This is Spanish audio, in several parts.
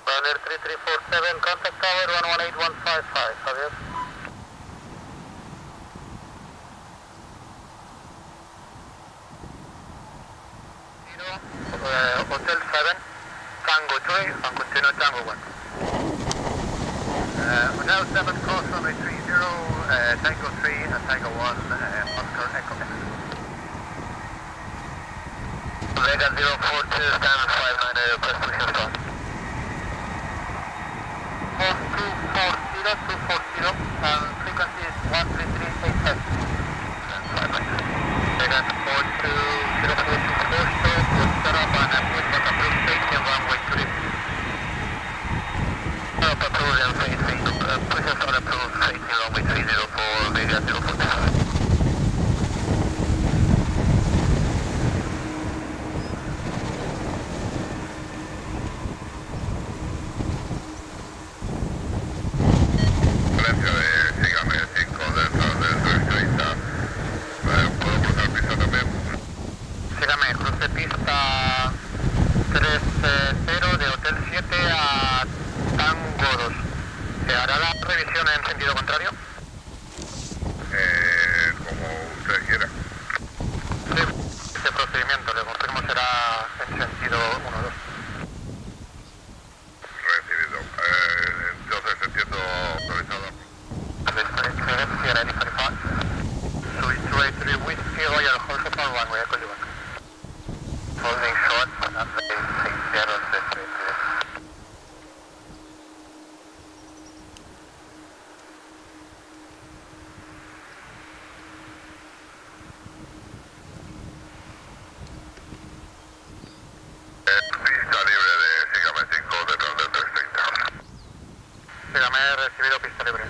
Runner 3347, contact tower 118155, Javier. Hotel 7, Tango 2 and continue Tango 1. Hotel 7, cross runway 30, Tango 3 and Tango 1, Oscar Echo. Vega 042, stand 590, request push start. 240, and frequency is 13385. Vega 420464, stop, good setup, and push back approved facing runway 3. Setup approved and facing, push start approved facing runway 304, Vega 045. Recibido pista libre.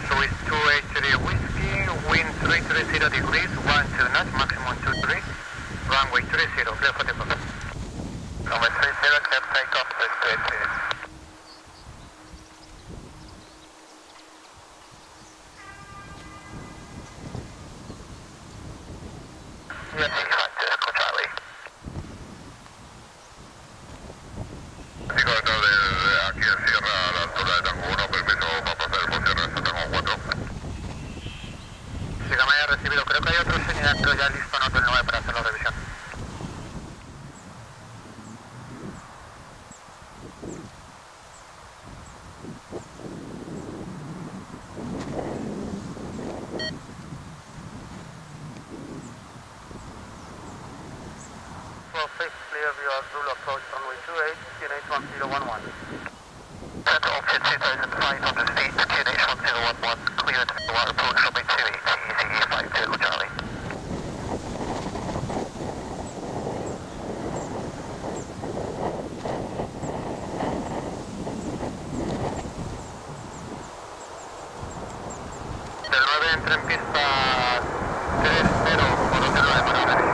Swiss 283 Whiskey, wind 330 degrees, 12 knots, maximum 23, runway 30, clear for takeoff. Runway 30, clear takeoff, Swiss 283. Yes, Francisco Charlie. Aquí en Sierra, a la altura de Tango 1, permiso para pasar el funcionario hasta Tango 4. Sígame, haya recibido. Creo que hay otro señal, pero ya listo en Hotel 9 para hacer la revisión. Clear view of Zulu approach runway 28, QNH 1011. Center altitude 2,500 feet, QNH 1011, cleared to approach runway 28, EZE 50 Charlie. Del 9 entra en pista 30 por Hotel 9 para revisión.